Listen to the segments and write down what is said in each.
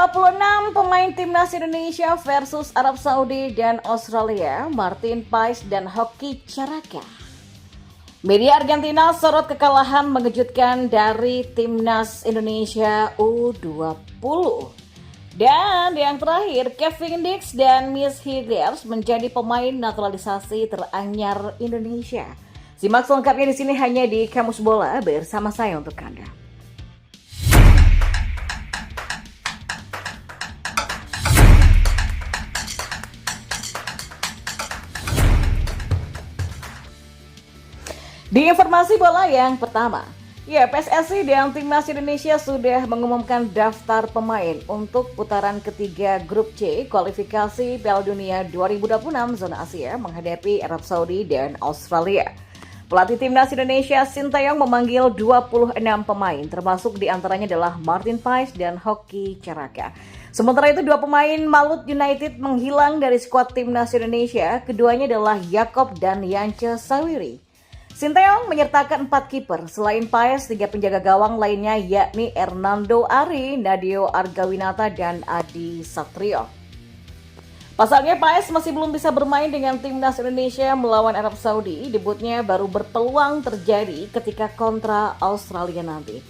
26 pemain timnas Indonesia versus Arab Saudi dan Australia, Martin Paes dan Hoki Caraka. Media Argentina sorot kekalahan mengejutkan dari timnas Indonesia U20. Dan yang terakhir, Kevin Dix dan Miss Higgers menjadi pemain naturalisasi teranyar Indonesia. Simak selengkapnya di sini hanya di Kamus Bola bersama saya untuk Anda. Di informasi bola yang pertama, PSSI dan Timnas Indonesia sudah mengumumkan daftar pemain untuk putaran ketiga Grup C kualifikasi Piala Dunia 2026 zona Asia menghadapi Arab Saudi dan Australia. Pelatih Timnas Indonesia Sintayong memanggil 26 pemain, termasuk diantaranya adalah Martin Paes dan Hoki Caraka. Sementara itu, dua pemain Malut United menghilang dari skuad Timnas Indonesia, keduanya adalah Yakob dan Yance Sawiri. Sintayong menyertakan 4 kiper, selain Paes, 3 penjaga gawang lainnya yakni Hernando Ari, Nadeo Argawinata, dan Adi Satrio. Pasalnya Paes masih belum bisa bermain dengan Timnas Indonesia melawan Arab Saudi, debutnya baru berpeluang terjadi ketika kontra Australia nanti.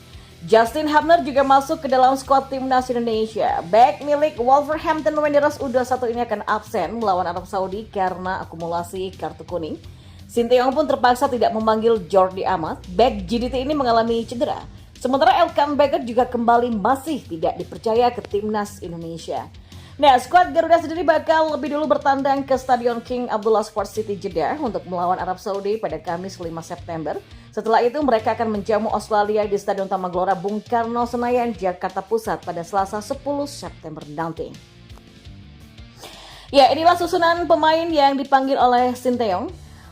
Justin Hubner juga masuk ke dalam skuad Timnas Indonesia. Back milik Wolverhampton Wanderers U21 ini akan absen melawan Arab Saudi karena akumulasi kartu kuning. Sintayong pun terpaksa tidak memanggil Jordi Amat, back GDT ini mengalami cedera. Sementara Elkan Baggett juga kembali masih tidak dipercaya ke Timnas Indonesia. Nah, skuad Garuda sendiri bakal lebih dulu bertandang ke Stadion King Abdullah Sports City Jeddah untuk melawan Arab Saudi pada Kamis 5 September. Setelah itu mereka akan menjamu Australia di Stadion Tamaglora Bung Karno Senayan, Jakarta Pusat pada Selasa 10 September nanti. Ya, inilah susunan pemain yang dipanggil oleh Sintayong.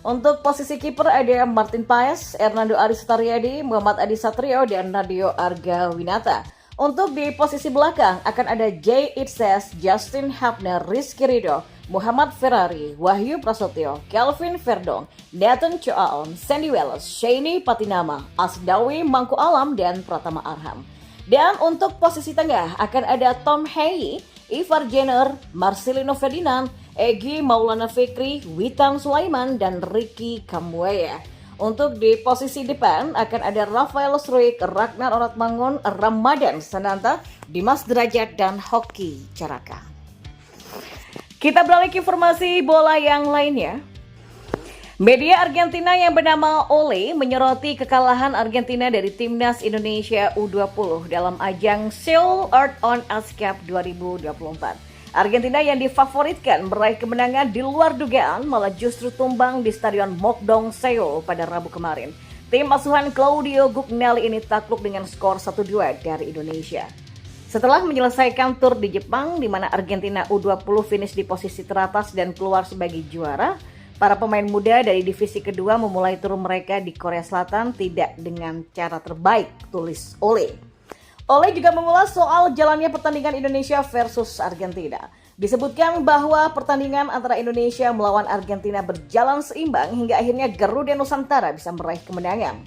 Untuk posisi kiper ada Martin Paes, Hernando Ari Sutariadi, Muhammad Adi Satrio, dan Nadeo Argawinata. Untuk di posisi belakang akan ada Jay Itzes, Justin Hubner, Rizky Ridho, Muhammad Ferrari, Wahyu Prasetyo, Kelvin Verdong, Nathan Choaon, Sandy Wells, Shani Patinama, Asdawi Mangku Alam, dan Pratama Arham. Dan untuk posisi tengah akan ada Tom Hayi, Ivar Jenner, Marcelino Ferdinand, Egy Maulana Fikri, Witan Sulaiman, dan Ricky Kambuaya. Untuk di posisi depan akan ada Rafael Struik, Ragnar Oratmangun, Ramadan Sananta, Dimas Derajat, dan Hoki Caraka. Kita beralih ke informasi bola yang lainnya. Media Argentina yang bernama Ole menyoroti kekalahan Argentina dari Timnas Indonesia U20 dalam ajang Seoul Earth on Ice Cup 2024. Argentina yang difavoritkan meraih kemenangan di luar dugaan malah justru tumbang di Stadion Mokdong Seoul pada Rabu kemarin. Tim asuhan Claudio Gugnelli ini takluk dengan skor 1-2 dari Indonesia. Setelah menyelesaikan tur di Jepang di mana Argentina U20 finish di posisi teratas dan keluar sebagai juara, para pemain muda dari divisi kedua memulai tur mereka di Korea Selatan tidak dengan cara terbaik, tulis Ole. Ole juga mengulas soal jalannya pertandingan Indonesia versus Argentina. Disebutkan bahwa pertandingan antara Indonesia melawan Argentina berjalan seimbang hingga akhirnya Garuda Nusantara bisa meraih kemenangan.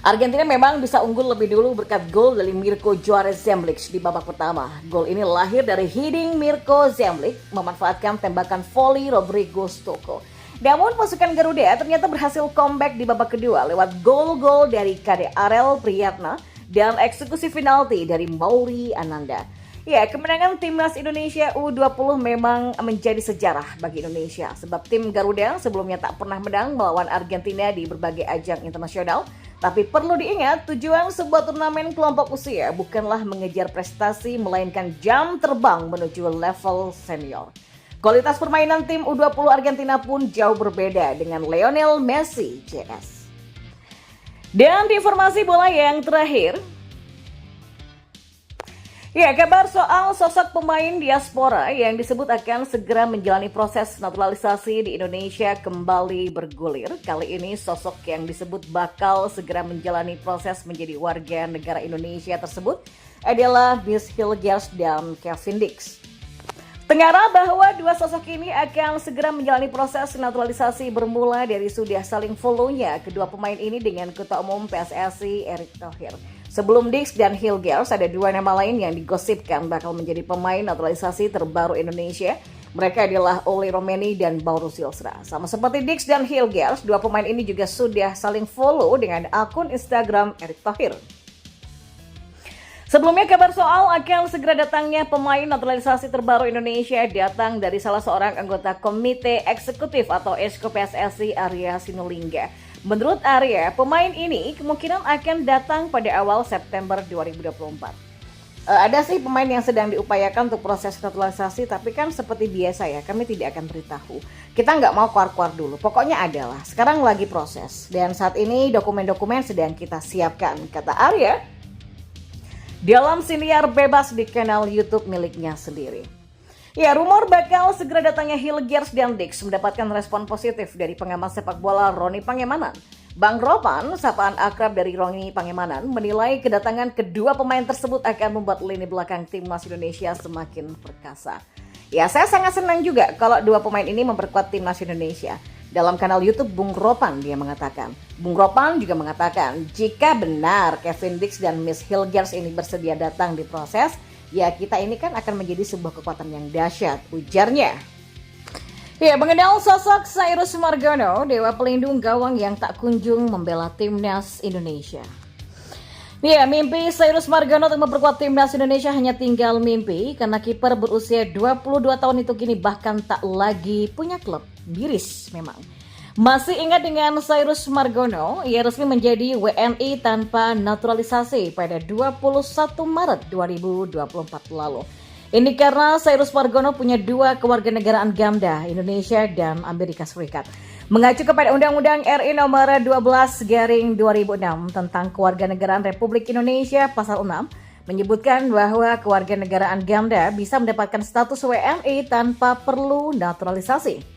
Argentina memang bisa unggul lebih dulu berkat gol dari Mirko Juarez Zemlic di babak pertama. Gol ini lahir dari heading Mirko Zemlic memanfaatkan tembakan volley Rodrigo Stocco. Namun pasukan Garuda ternyata berhasil comeback di babak kedua lewat gol-gol dari Kade Arel Priyatna dan eksekusi penalti dari Mauri Ananda. Ya, kemenangan Timnas Indonesia U20 memang menjadi sejarah bagi Indonesia sebab tim Garuda sebelumnya tak pernah menang melawan Argentina di berbagai ajang internasional. Tapi perlu diingat, tujuan sebuah turnamen kelompok usia bukanlah mengejar prestasi melainkan jam terbang menuju level senior. Kualitas permainan tim U20 Argentina pun jauh berbeda dengan Lionel Messi CS. Dan di informasi bola yang terakhir, kabar soal sosok pemain diaspora yang disebut akan segera menjalani proses naturalisasi di Indonesia kembali bergulir. Kali ini sosok yang disebut bakal segera menjalani proses menjadi warga negara Indonesia tersebut adalah Miss Higgers dan Kevin Dix. Tengarah bahwa dua sosok ini akan segera menjalani proses naturalisasi bermula dari sudah saling follow-nya kedua pemain ini dengan Ketua Umum PSSI Erick Thohir. Sebelum Diggs dan Hilgers, ada dua nama lain yang digosipkan bakal menjadi pemain naturalisasi terbaru Indonesia. Mereka adalah Oli Romeni dan Bauru Silstra. Sama seperti Diggs dan Hilgers, dua pemain ini juga sudah saling follow dengan akun Instagram Erick Thohir. Sebelumnya kabar soal akan segera datangnya pemain naturalisasi terbaru Indonesia datang dari salah seorang anggota Komite Eksekutif atau Esko PSSI Arya Sinulinga. Menurut Arya, pemain ini kemungkinan akan datang pada awal September 2024. Ada sih pemain yang sedang diupayakan untuk proses naturalisasi, tapi kan seperti biasa ya, kami tidak akan beritahu. Kita nggak mau keluar-keluar dulu, pokoknya adalah sekarang lagi proses. Dan saat ini dokumen-dokumen sedang kita siapkan, kata Arya dalam siniar bebas di kanal YouTube miliknya sendiri. Ya, rumor bakal segera datangnya Hilgers dan Diggs mendapatkan respon positif dari pengamat sepak bola Roni Pangemanan. Bang Ropan, sapaan akrab dari Roni Pangemanan, menilai kedatangan kedua pemain tersebut akan membuat lini belakang timnas Indonesia semakin perkasa. Ya, saya sangat senang juga kalau dua pemain ini memperkuat timnas Indonesia. Dalam kanal YouTube Bung Ropan dia mengatakan. Bung Ropan juga mengatakan jika benar Kevin Diggs dan Miss Hilgers ini bersedia datang di proses, ya kita ini kan akan menjadi sebuah kekuatan yang dahsyat, ujarnya. Ya, mengenal sosok Cyrus Margono, dewa pelindung gawang yang tak kunjung membela timnas Indonesia. Ya, mimpi Cyrus Margono untuk memperkuat timnas Indonesia hanya tinggal mimpi karena kiper berusia 22 tahun itu kini bahkan tak lagi punya klub. Miris memang. Masih ingat dengan Cyrus Margono, ia resmi menjadi WNI tanpa naturalisasi pada 21 Maret 2024 lalu. Ini karena Cyrus Margono punya dua kewarganegaraan ganda, Indonesia dan Amerika Serikat. Mengacu kepada Undang-Undang RI nomor 12/2006 tentang Kewarganegaraan Republik Indonesia pasal 6 menyebutkan bahwa kewarganegaraan ganda bisa mendapatkan status WNI tanpa perlu naturalisasi.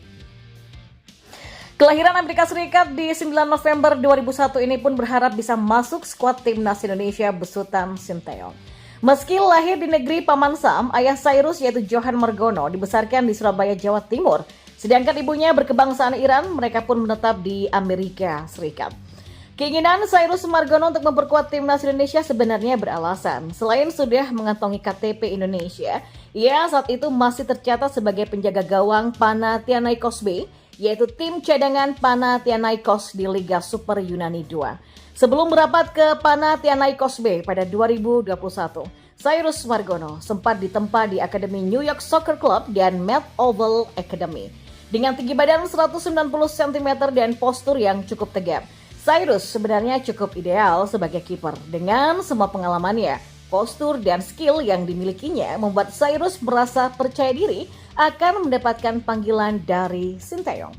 Kelahiran Amerika Serikat di 9 November 2001 ini pun berharap bisa masuk skuad timnas Indonesia besutan Sinteyong. Meski lahir di negeri Paman Sam, ayah Cyrus yaitu Johan Margono dibesarkan di Surabaya, Jawa Timur. Sedangkan ibunya berkebangsaan Iran, mereka pun menetap di Amerika Serikat. Keinginan Cyrus Margono untuk memperkuat timnas Indonesia sebenarnya beralasan. Selain sudah mengantongi KTP Indonesia, ia saat itu masih tercatat sebagai penjaga gawang Panathinaikos B, yaitu tim cadangan Panathinaikos di Liga Super Yunani 2. Sebelum merapat ke Panathinaikos B pada 2021, Cyrus Margono sempat ditempa di Akademi New York Soccer Club dan Met Oval Academy. Dengan tinggi badan 190 cm dan postur yang cukup tegap, Cyrus sebenarnya cukup ideal sebagai kiper. Dengan semua pengalamannya, postur dan skill yang dimilikinya membuat Cyrus merasa percaya diri akan mendapatkan panggilan dari Sinteyong.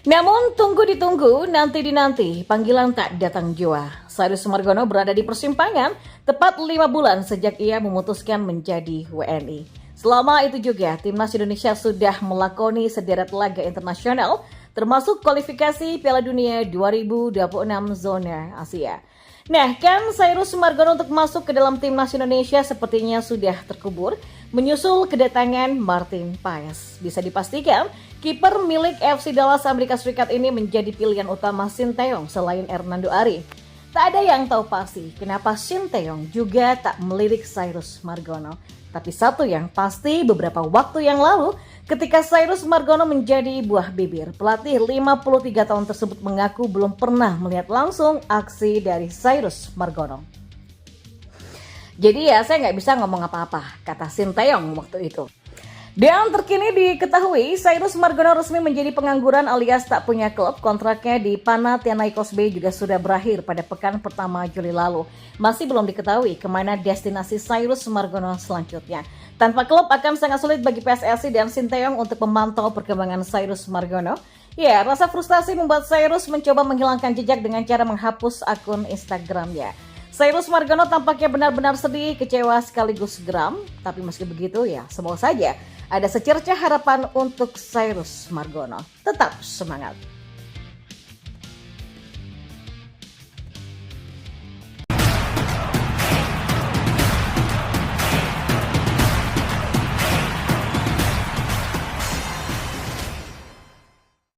Namun tunggu ditunggu, nanti dinanti, panggilan tak datang jua. Cyrus Margono berada di persimpangan tepat 5 bulan sejak ia memutuskan menjadi WNI. Selama itu juga, timnas Indonesia sudah melakoni sederet laga internasional, termasuk kualifikasi Piala Dunia 2026 zona Asia. Nah, kan Cyrus Margono untuk masuk ke dalam timnas Indonesia sepertinya sudah terkubur, menyusul kedatangan Martin Paes. Bisa dipastikan, kiper milik FC Dallas Amerika Serikat ini menjadi pilihan utama Sinteyong selain Hernando Ari. Tak ada yang tahu pasti kenapa Sinteyong juga tak melirik Cyrus Margono. Tapi satu yang pasti, beberapa waktu yang lalu, ketika Cyrus Margono menjadi buah bibir, pelatih 53 tahun tersebut mengaku belum pernah melihat langsung aksi dari Cyrus Margono. Jadi ya saya nggak bisa ngomong apa-apa, kata Sinteyong waktu itu. Dan terkini diketahui Cyrus Margono resmi menjadi pengangguran alias tak punya klub. Kontraknya di Panathinaikos B juga sudah berakhir pada pekan pertama Juli lalu. Masih belum diketahui kemana destinasi Cyrus Margono selanjutnya. Tanpa klub akan sangat sulit bagi PSSI dan Sinteyong untuk memantau perkembangan Cyrus Margono. Ya, rasa frustasi membuat Cyrus mencoba menghilangkan jejak dengan cara menghapus akun Instagramnya. Cyrus Margono tampaknya benar-benar sedih, kecewa sekaligus geram. Tapi meski begitu ya, semoga saja ada secercah harapan untuk Cyrus Margono. Tetap semangat!